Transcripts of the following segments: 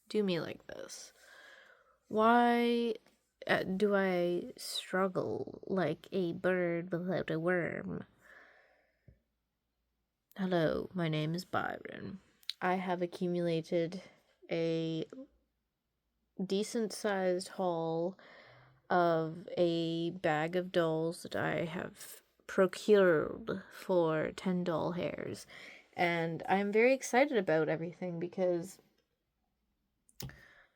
do me like this? Why do I struggle like a bird without a worm? Hello, my name is Byron. I have accumulated a decent sized haul of a bag of dolls that I have procured for 10 doll hairs. And I'm very excited about everything because,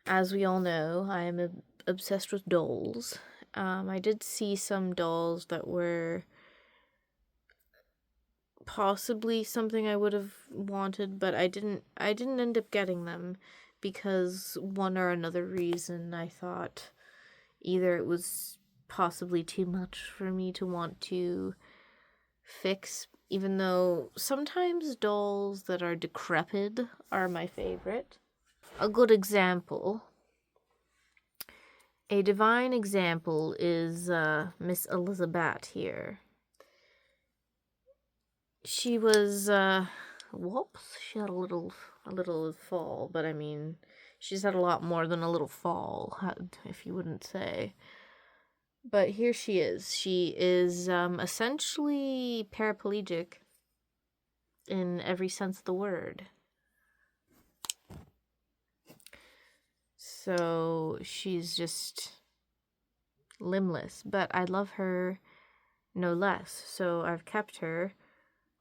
as we all know, I am obsessed with dolls. I did see some dolls that were possibly something I would have wanted, but I didn't end up getting them because one or another reason I thought either it was possibly too much for me to want to fix, even though sometimes dolls that are decrepit are my favorite. A good example, a divine example is Miss Elizabeth here. She was whoops, she had a little fall, but I mean, she's had a lot more than a little fall, if you wouldn't say. But here she is. She is essentially paraplegic in every sense of the word. So she's just limbless, but I love her no less. So I've kept her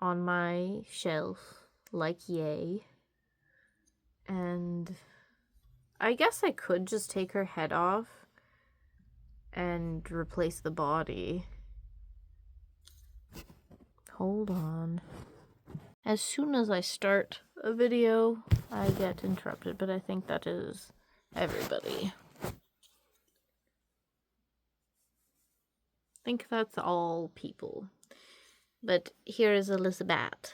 on my shelf like yay. And I guess I could just take her head off and replace the body. Hold on. As soon as I start a video, I get interrupted, but I think that is everybody. I think that's all people. But here is Elizabeth.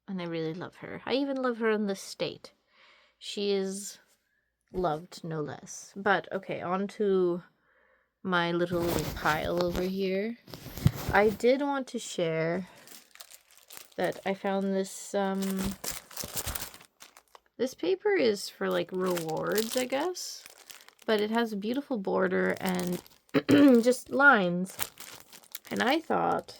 And I really love her. I even love her in this state. She is loved, no less. But, okay, on to my little pile over here. I did want to share that I found this, this paper is for, like, rewards, I guess. But it has a beautiful border and just lines. And I thought,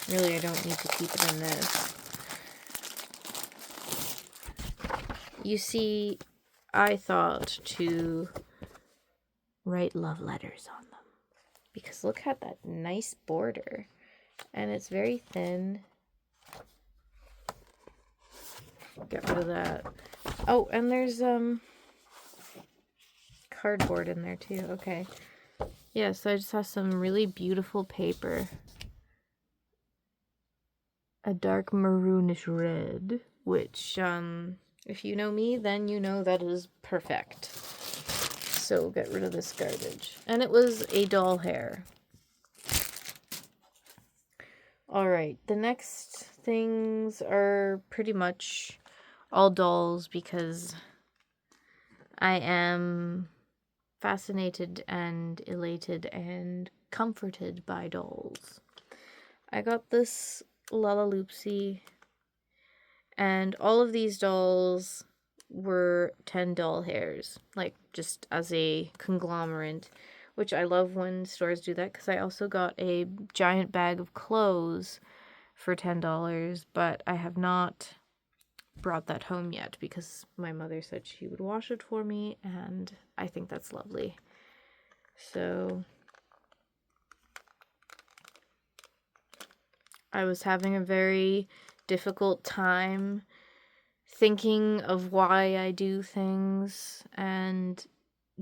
really, I don't need to keep it in this. You see, I thought to write love letters on them. Because look at that nice border. And it's very thin. Get rid of that. Oh, and there's cardboard in there too. Okay. Yeah, so I just have some really beautiful paper. A dark maroonish red, which if you know me, then you know that is perfect. So we'll get rid of this garbage. And it was a doll hair. Alright, the next things are pretty much all dolls because I am fascinated and elated and comforted by dolls. I got this Lalaloopsy, and all of these dolls were 10 doll hairs, like just as a conglomerate, which I love when stores do that because I also got a giant bag of clothes for $10, but I have not brought that home yet because my mother said she would wash it for me, and I think that's lovely. So I was having a very difficult time thinking of why I do things, and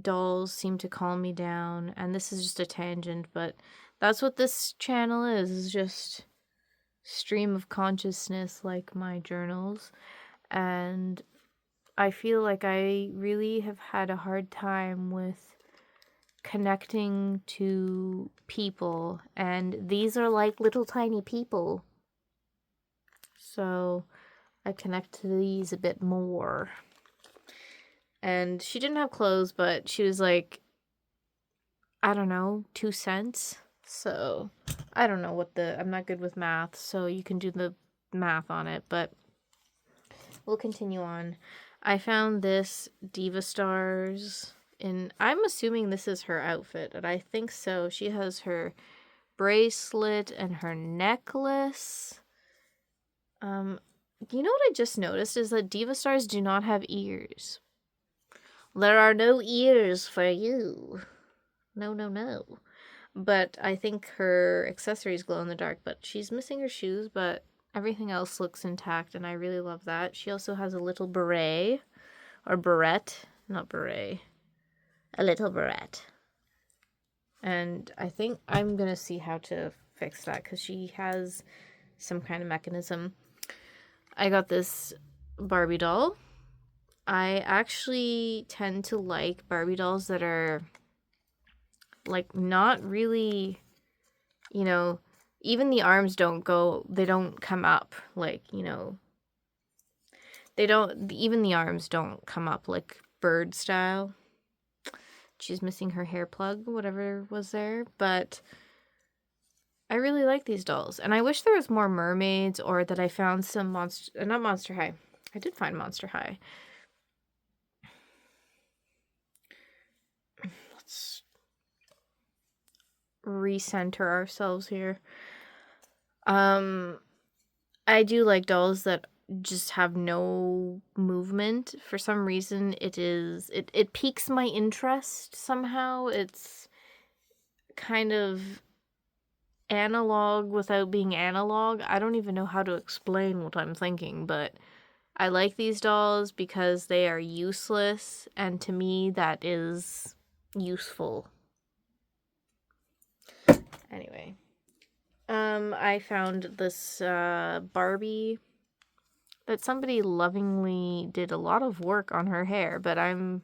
dolls seem to calm me down. And this is just a tangent, but that's what this channel is just stream of consciousness, like my journals. And I feel like I really have had a hard time with connecting to people, and these are like little tiny people. So I connect to these a bit more. And she didn't have clothes, but she was like, I don't know, 2 cents. So I don't know what I'm not good with math, so you can do the math on it, but we'll continue on. I found this Diva Stars in, I'm assuming this is her outfit, and I think so. She has her bracelet and her necklace. You know what I just noticed is that Diva Stars do not have ears. There are no ears for you. No, no, no. But I think her accessories glow in the dark, but she's missing her shoes, but everything else looks intact, and I really love that. She also has a little beret, or barrette, not beret. A little barrette. And I think I'm going to see how to fix that, because she has some kind of mechanism. I got this Barbie doll. I actually tend to like Barbie dolls that are, like, not really, you know, even the arms don't come up, like, you know, even the arms don't come up like bird style. She's missing her hair plug, whatever was there, but I really like these dolls, and I wish there was more mermaids, or that I found some not Monster High. I did find Monster High. Let's recenter ourselves here. I do like dolls that just have no movement. For some reason, it piques my interest somehow. It's kind of analog without being analog. I don't even know how to explain what I'm thinking, but I like these dolls because they are useless, and to me that is useful. Anyway, I found this Barbie that somebody lovingly did a lot of work on her hair, but I'm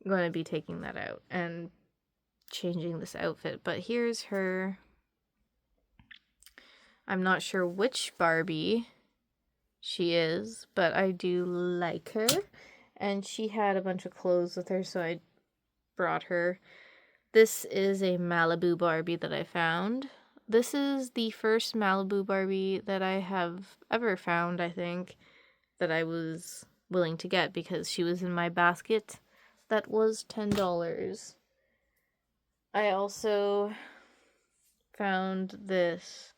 going to be taking that out and changing this outfit. But here's her. I'm not sure which Barbie she is, but I do like her. And she had a bunch of clothes with her, so I brought her. This is a Malibu Barbie that I found. This is the first Malibu Barbie that I have ever found, I think, that I was willing to get because she was in my basket. That was $10. I also found this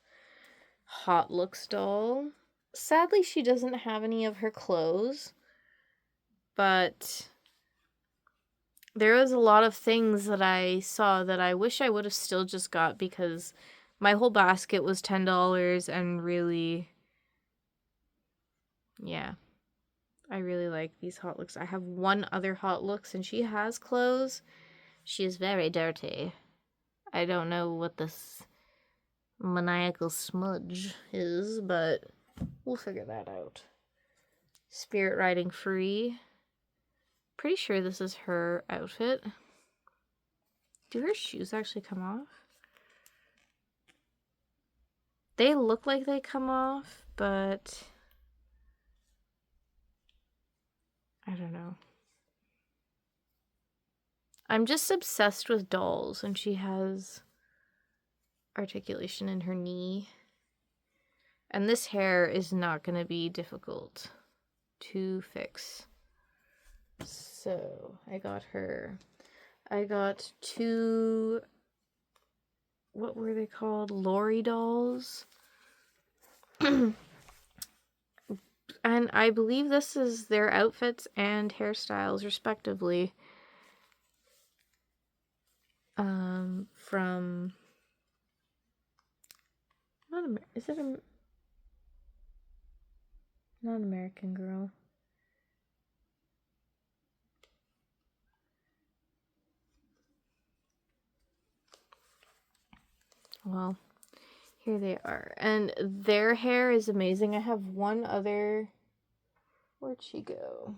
Hot Looks doll. Sadly, she doesn't have any of her clothes, but there was a lot of things that I saw that I wish I would have still just got, because my whole basket was $10, and really, yeah, I really like these Hot Looks. I have one other Hot Looks, and she has clothes. She is very dirty. I don't know what this maniacal smudge is, but we'll figure that out. Spirit Riding Free. Pretty sure this is her outfit. Do her shoes actually come off? They look like they come off, but I don't know. I'm just obsessed with dolls, and she has articulation in her knee. And this hair is not going to be difficult to fix. So I got her. I got two, what were they called? Lori dolls. And I believe this is their outfits and hairstyles respectively. From not American Girl. Well, here they are. And their hair is amazing. I have one other. Where'd she go?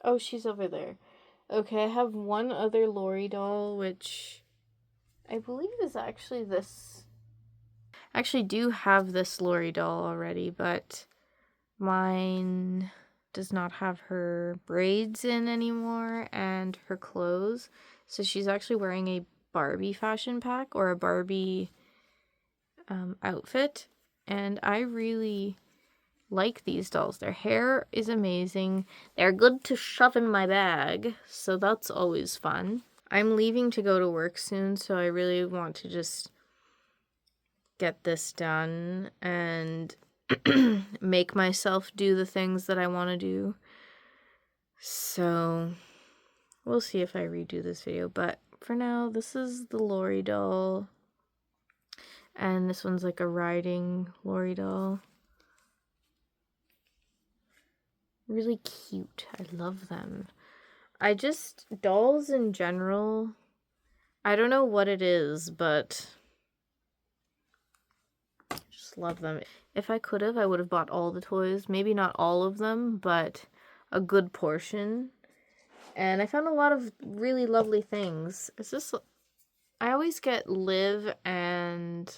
Oh, she's over there. Okay, I have one other Lori doll, which I believe is actually this. I actually do have this Lori doll already, but mine does not have her braids in anymore and her clothes. So she's actually wearing a Barbie fashion pack, or a Barbie outfit. and I really like these dolls. Their hair is amazing. They're good to shove in my bag, so that's always fun. I'm leaving to go to work soon, so I really want to just get this done and make myself do the things that I want to do. So we'll see if I redo this video, but for now, this is the Lori doll. And this one's like a riding Lori doll. Really cute. I love them. Dolls in general, I don't know what it is, but I just love them. If I could have, I would have bought all the toys. Maybe not all of them, but a good portion. And I found a lot of really lovely things. It's just, I always get Liv and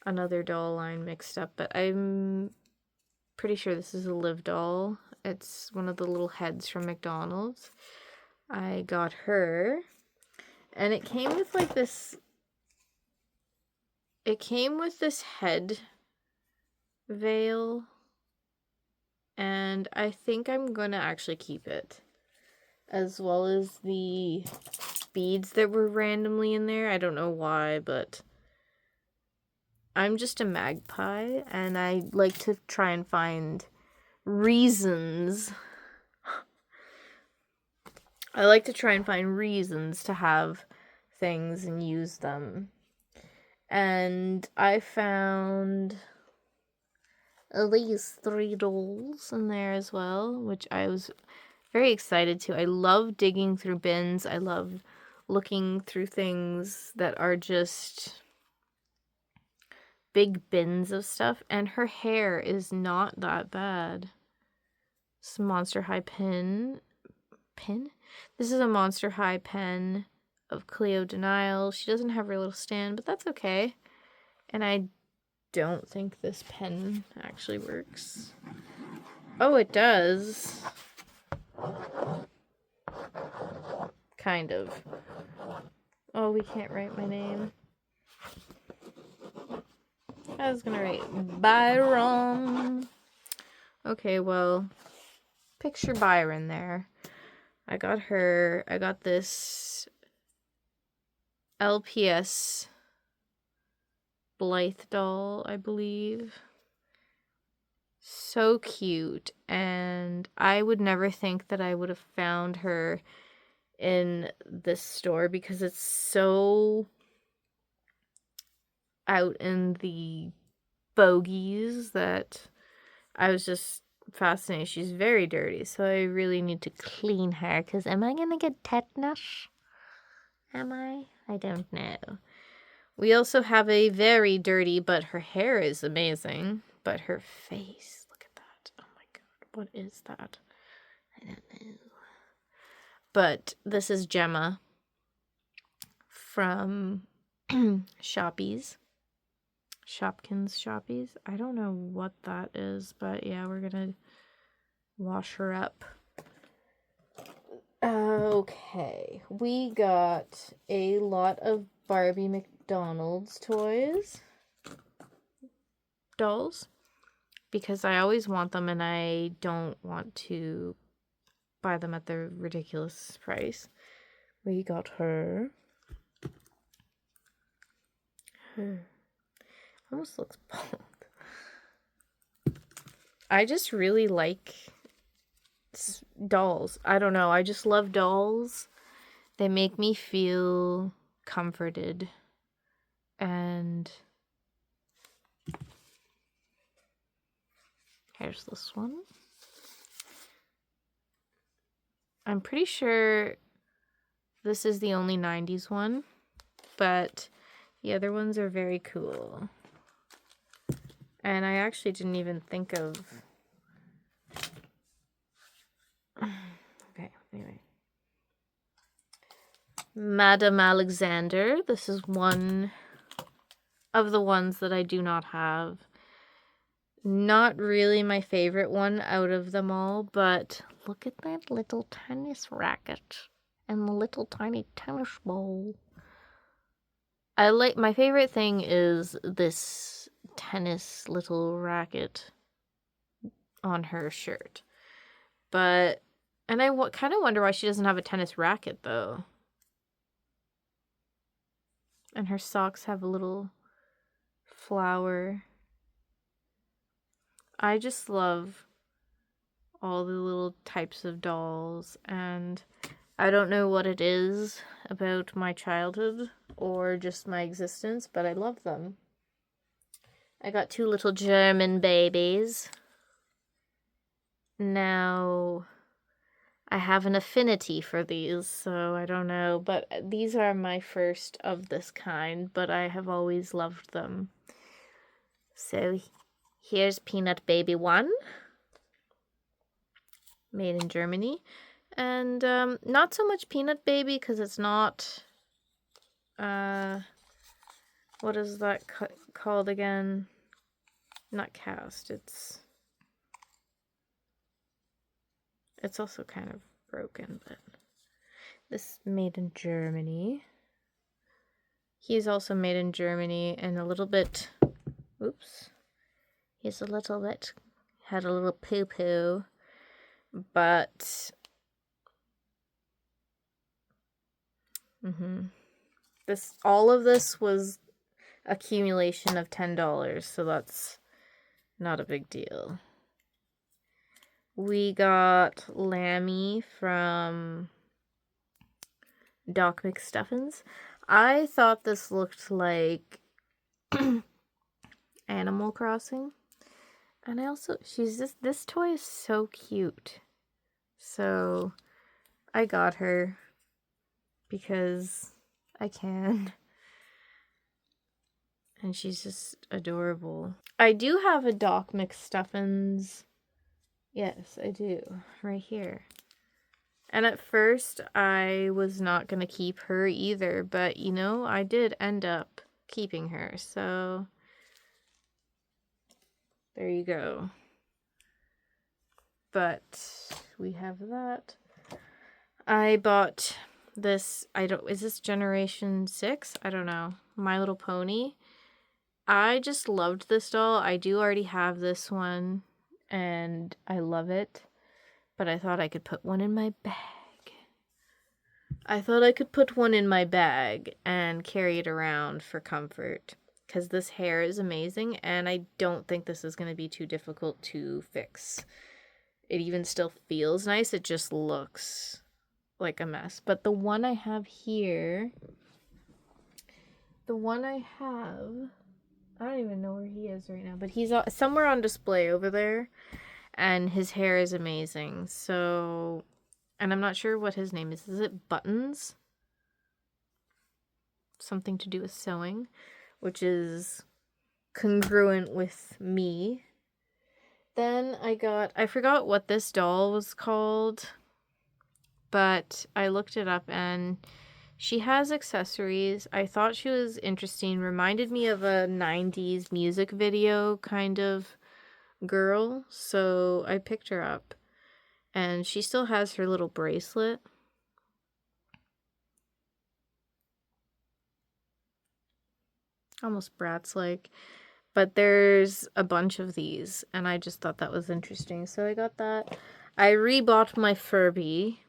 another doll line mixed up, but I'm pretty sure this is a Liv doll. It's one of the little heads from McDonald's. I got her, and it came with like this, head veil, and I think I'm gonna actually keep it, as well as the beads that were randomly in there. I don't know why, but I'm just a magpie, and I like to try and find reasons. I like to try and find reasons to have things and use them. And I found these 3 dolls in there as well, which I was very excited to. I love digging through bins. I love looking through things that are just big bins of stuff. And her hair is not that bad. It's a Monster High pin. This is a Monster High pen of Cleo Denial. She doesn't have her little stand, but that's okay. And I don't think this pen actually works. Oh, it does. Kind of. Oh, we can't write my name. I was gonna write Byron. Okay, well, picture Byron there. I got her. I got this LPS Blythe doll, I believe. So cute. And I would never think that I would have found her in this store because it's so out in the bogeys that I was just fascinated. She's very dirty, so I really need to clean her because am I gonna get tetanus? Am I? I don't know. We also have a very dirty, but her hair is amazing. But her face, look at that. Oh my god, what is that? I don't know. But this is Gemma from Shoppies. Shopkins Shoppies. I don't know what that is, but yeah, we're gonna wash her up. Okay, we got a lot of Barbie McDonald's dolls, because I always want them and I don't want to buy them at the ridiculous price. We got her. Almost looks bald. I just really like dolls. I don't know. I just love dolls. They make me feel comforted. And here's this one. I'm pretty sure this is the only 90s one, but the other ones are very cool. And I actually didn't even think of... Okay, anyway. Madame Alexander. This is one of the ones that I do not have. Not really my favorite one out of them all, but look at that little tennis racket and the little tiny tennis ball. My favorite thing is this tennis little racket on her shirt. But, and I kind of wonder why she doesn't have a tennis racket, though. And her socks have a little flower. I just love all the little types of dolls, and I don't know what it is about my childhood or just my existence, but I love them. I got 2 little German babies. Now, I have an affinity for these, so I don't know, but these are my first of this kind, but I have always loved them. So, here's Peanut Baby 1, made in Germany. And not so much Peanut Baby because it's not, what is that called again? Not cast, it's also kind of broken, but this is made in Germany. He's also made in Germany and a little bit, oops, he's a little bit, had a little poo-poo, but all of this was accumulation of $10, so that's not a big deal. We got Lammy from Doc McStuffins. I thought this looked like Animal Crossing. And I also, this toy is so cute. So I got her because I can. And she's just adorable. I do have a Doc McStuffins. Yes, I do. Right here. And at first, I was not going to keep her either. But, you know, I did end up keeping her. So, there you go. But, we have that. I bought this, is this Generation 6? I don't know. My Little Pony. I just loved this doll. I do already have this one, and I love it. But I thought I could put one in my bag. And carry it around for comfort. Because this hair is amazing, and I don't think this is going to be too difficult to fix. It even still feels nice. It just looks like a mess. But the one I have here, I don't even know where he is right now, but he's somewhere on display over there, and his hair is amazing. So, and I'm not sure what his name is. Is it Buttons? Something to do with sewing, which is congruent with me. Then I forgot what this doll was called, but I looked it up, and she has accessories. I thought she was interesting. Reminded me of a 90s music video kind of girl. So I picked her up. And she still has her little bracelet. Almost Bratz-like. But there's a bunch of these. And I just thought that was interesting. So I got that. I rebought my Furby.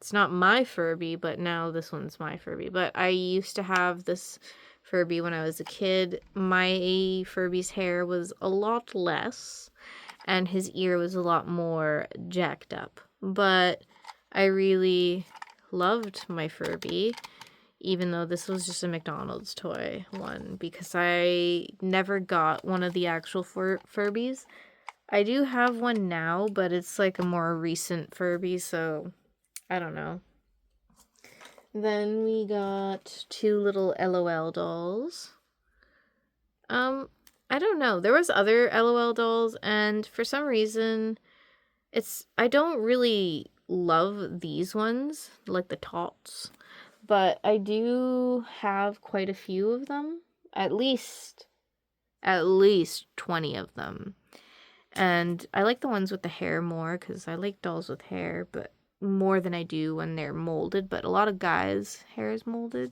It's not my Furby, but now this one's my Furby. But I used to have this Furby when I was a kid. My Furby's hair was a lot less, and his ear was a lot more jacked up. But I really loved my Furby, even though this was just a McDonald's toy one, because I never got one of the actual Furbies. I do have one now, but it's like a more recent Furby, so I don't know. Then we got 2 little LOL dolls. I don't know. There was other LOL dolls, and for some reason, I don't really love these ones, like the tots, but I do have quite a few of them. At least 20 of them. And I like the ones with the hair more, because I like dolls with hair, but more than I do when they're molded, but a lot of guys' hair is molded.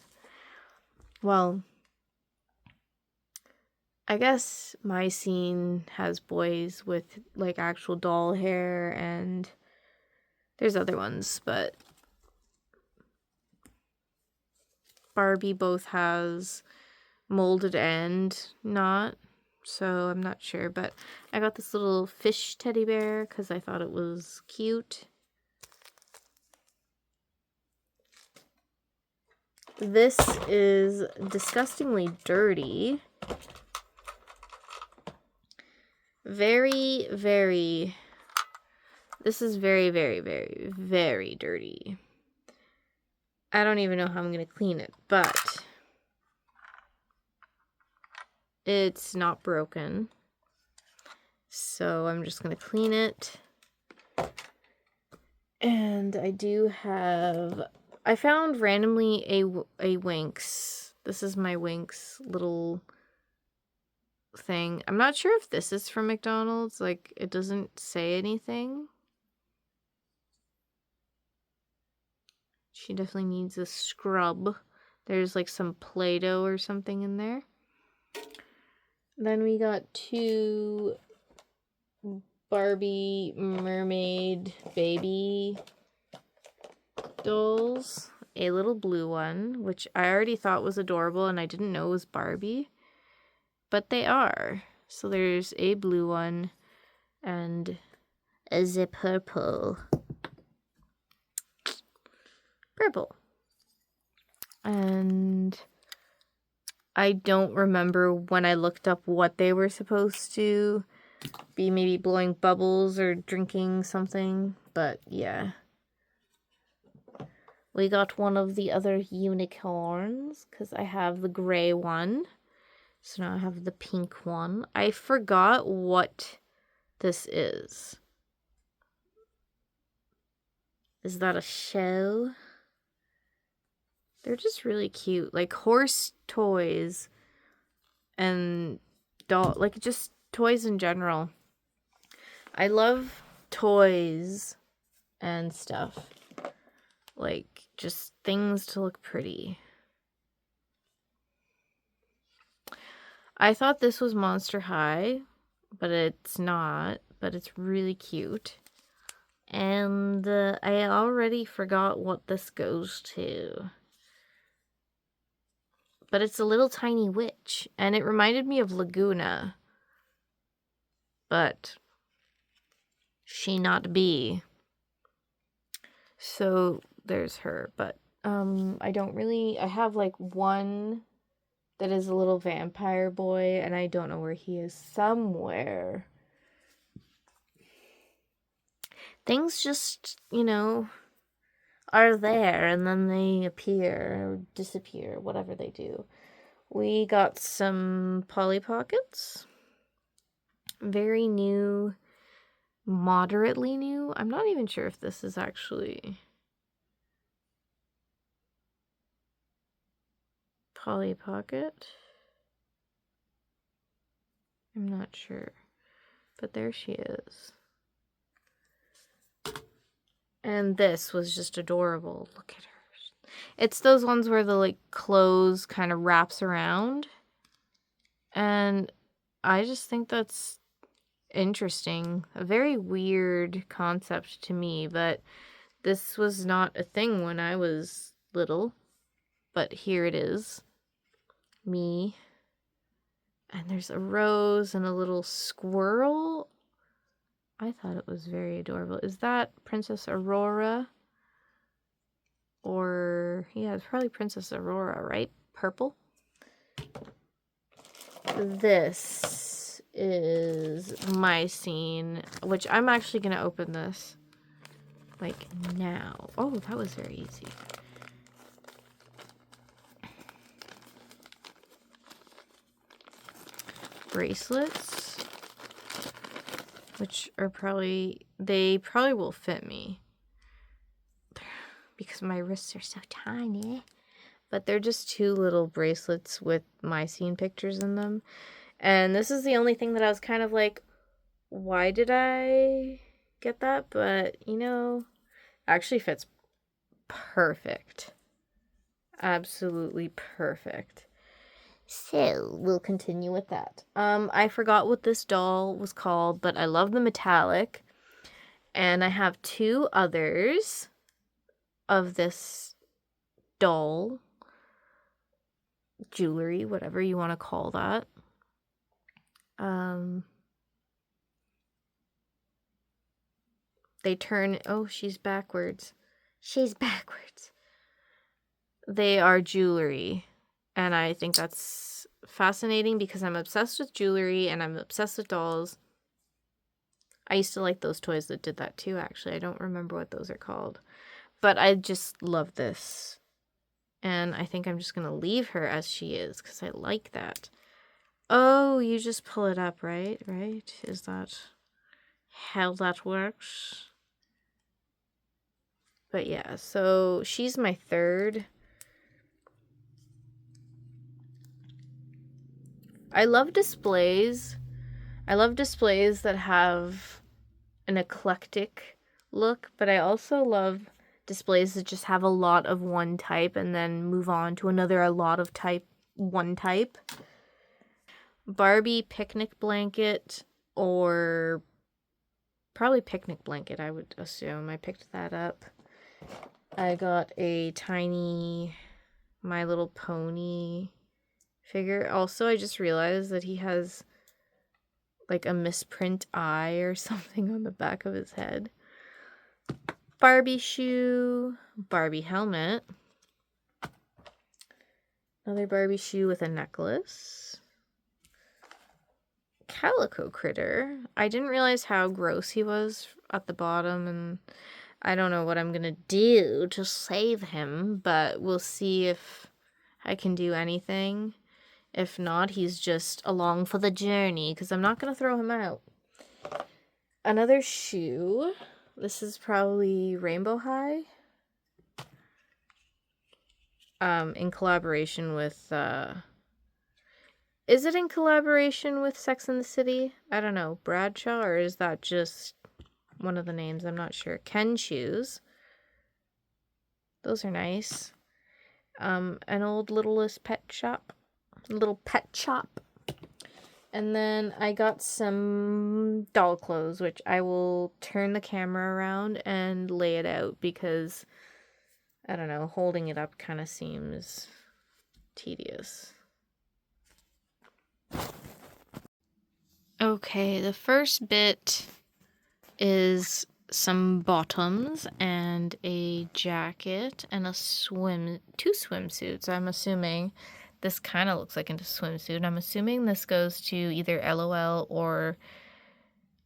Well, I guess my scene has boys with like actual doll hair, and there's other ones, but Barbie both has molded and not, so I'm not sure. But I got this little fish teddy bear because I thought it was cute. This is disgustingly dirty. Very, very... This is very, very, very, very dirty. I don't even know how I'm going to clean it, but it's not broken. So I'm just going to clean it. And I do have... I found randomly a Winx. This is my Winx little thing. I'm not sure if this is from McDonald's. Like, it doesn't say anything. She definitely needs a scrub. There's like some Play-Doh or something in there. Then we got 2 Barbie mermaid baby dolls. A little blue one, which I already thought was adorable and I didn't know it was Barbie. But they are. So there's a blue one and a purple. Purple. And I don't remember when I looked up what they were supposed to be, maybe blowing bubbles or drinking something, but yeah. We got one of the other unicorns because I have the gray one. So now I have the pink one. I forgot what this is. Is that a show? They're just really cute. Like horse toys and doll, like just toys in general. I love toys and stuff. Like just things to look pretty. I thought this was Monster High, but it's not. But it's really cute. And I already forgot what this goes to. But it's a little tiny witch. And it reminded me of Laguna. But she not be. So there's her. But I don't really... I have like one that is a little vampire boy. And I don't know where he is. Somewhere. Things just, you know, are there and then they appear or disappear, whatever they do. We got some Polly Pockets. Very new, moderately new. I'm not even sure if this is actually Polly Pocket. I'm not sure. But there she is. And this was just adorable. Look at her. It's those ones where the like clothes kind of wraps around. And I just think that's interesting. A very weird concept to me, but this was not a thing when I was little. But here it is. Me. And there's a rose and a little squirrel. I thought it was very adorable. Is that Princess Aurora? Or, yeah, it's probably Princess Aurora, right? Purple. This is my scene, which I'm actually going to open this, like, now. Oh, that was very easy. Bracelets, which are probably, they probably will fit me because my wrists are so tiny. But they're just 2 little bracelets with my scene pictures in them. And this is the only thing that I was kind of like, why did I get that? But, you know, actually fits perfect. Absolutely perfect. So we'll continue with that. I forgot what this doll was called, but I love the metallic. And I have 2 others of this doll, jewelry, whatever you want to call that. They turn, oh, she's backwards. She's backwards. They are jewelry. And I think that's fascinating because I'm obsessed with jewelry and I'm obsessed with dolls. I used to like those toys that did that too, actually. I don't remember what those are called. But I just love this. And I think I'm just going to leave her as she is because I like that. Oh, you just pull it up, right? Right? Is that how that works? But yeah, so she's my 3rd. I love displays. I love displays that have an eclectic look, but I also love displays that just have a lot of one type and then move on to another a lot of one type. Barbie picnic blanket, or probably picnic blanket, I would assume. I picked that up. I got a tiny My Little Pony figure. Also, I just realized that he has like a misprint eye or something on the back of his head. Barbie shoe, Barbie helmet, another Barbie shoe with a necklace, Calico Critter. I didn't realize how gross he was at the bottom, and I don't know what I'm gonna do to save him, but we'll see if I can do anything. If not, he's just along for the journey because I'm not gonna throw him out. Another shoe. This is probably Rainbow High. In collaboration with, is it in collaboration with Sex and the City? I don't know. Bradshaw, or is that just one of the names? I'm not sure. Ken shoes. Those are nice. An old Littlest Pet Shop. Little pet shop. And then I got some doll clothes, which I will turn the camera around and lay it out because, I don't know, holding it up kind of seems tedious. Okay, the first bit is some bottoms and a jacket and two swimsuits. I'm assuming this kind of looks like a swimsuit. I'm assuming this goes to either LOL or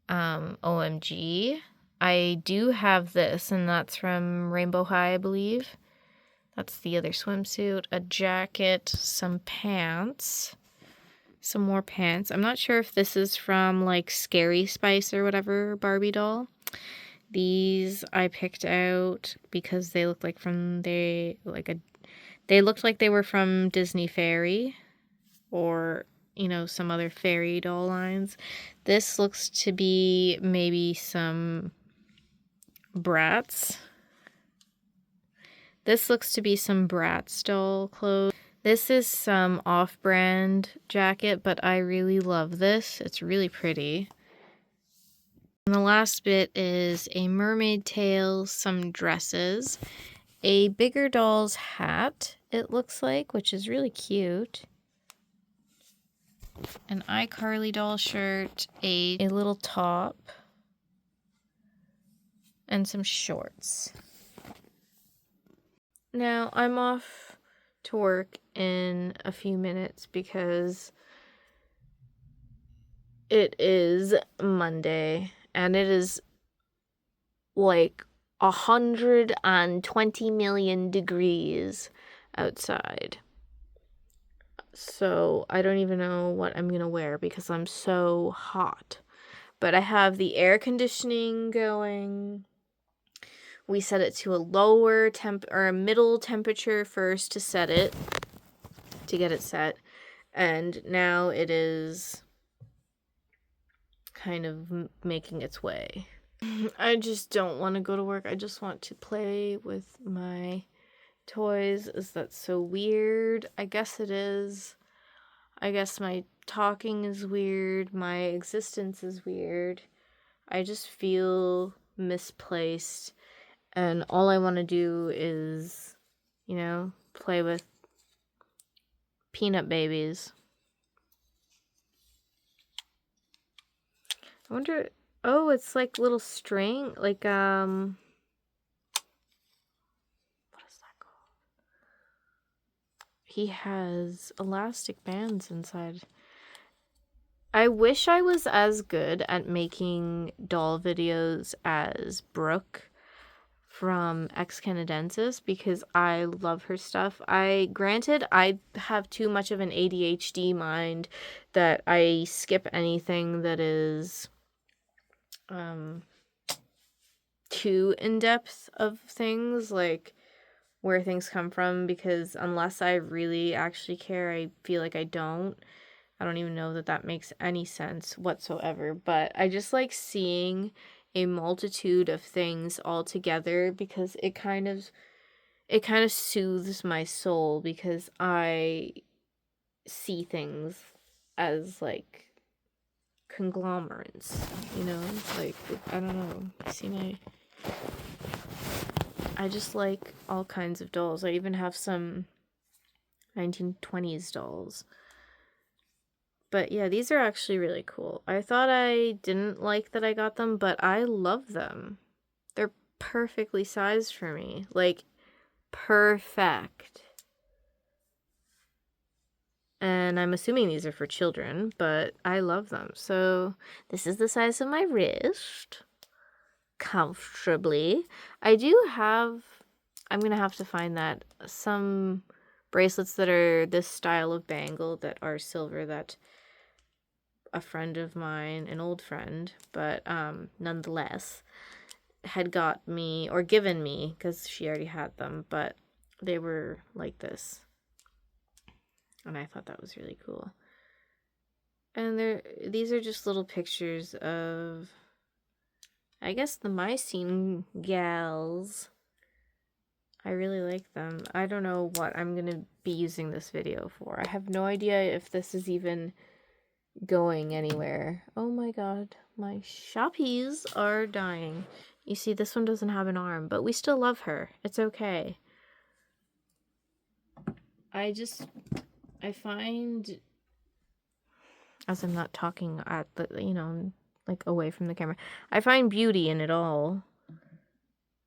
OMG. I do have this, and that's from Rainbow High, I believe. That's the other swimsuit, a jacket, some pants, some more pants. I'm not sure if this is from like Scary Spice or whatever Barbie doll. These I picked out because they look like they looked like they were from Disney Fairy or, you know, some other fairy doll lines. This looks to be maybe some Bratz. This looks to be some Bratz doll clothes. This is some off-brand jacket, but I really love this. It's really pretty. And the last bit is a mermaid tail, some dresses, a Bigger Dolls hat, it looks like, which is really cute. An iCarly doll shirt, a little top, and some shorts. Now, I'm off to work in a few minutes because it is Monday and it is like 120 million degrees outside. So I don't even know what I'm gonna wear because I'm so hot. But I have the air conditioning going. We set it to a lower temp or a middle temperature first to get it set. And now it is kind of making its way. I just don't want to go to work. I just want to play with my toys. Is that so weird? I guess it is. I guess my talking is weird. My existence is weird. I just feel misplaced. And all I want to do is, you know, play with peanut babies. I wonder... Oh, it's like little string. Like, what is that called? He has elastic bands inside. I wish I was as good at making doll videos as Brooke from Ex Canadensis, because I love her stuff. Granted, I have too much of an ADHD mind that I skip anything that is too in-depth of things, like where things come from, because unless I really actually care, I feel like I don't even know that that makes any sense whatsoever. But I just like seeing a multitude of things all together, because it kind of soothes my soul, because I see things as like conglomerates, you know? Like, I don't know. You see I just like all kinds of dolls. I even have some 1920s dolls. But yeah, these are actually really cool. I thought I didn't like that I got them, but I love them. They're perfectly sized for me. Like, perfect. And I'm assuming these are for children, but I love them. So this is the size of my wrist. Comfortably. I do have... I'm going to have to find that. Some bracelets that are this style of bangle that are silver that a friend of mine, an old friend, but nonetheless, had got me, or given me, because she already had them, but they were like this. And I thought that was really cool. And these are just little pictures of, I guess, the Mycene gals. I really like them. I don't know what I'm going to be using this video for. I have no idea if this is even going anywhere. Oh my god, my shoppies are dying. You see, this one doesn't have an arm, but we still love her. It's okay. I find, as I'm not talking at the, you know, like away from the camera, I find beauty in it all.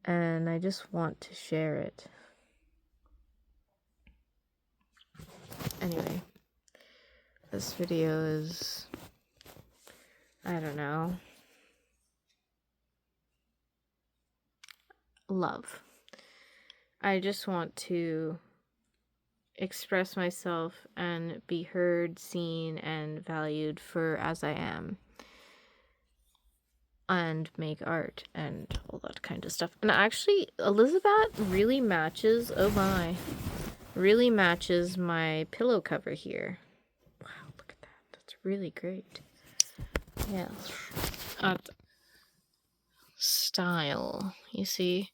And I just want to share it. Anyway, this video is, I don't know, love. I just want to express myself and be heard, seen, and valued for as I am. And make art and all that kind of stuff. And actually, Elizabeth really matches, oh my, really matches my pillow cover here. Wow, look at that. That's really great. Yeah. Style, you see?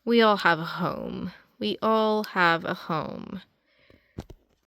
We all have a home. We all have a home.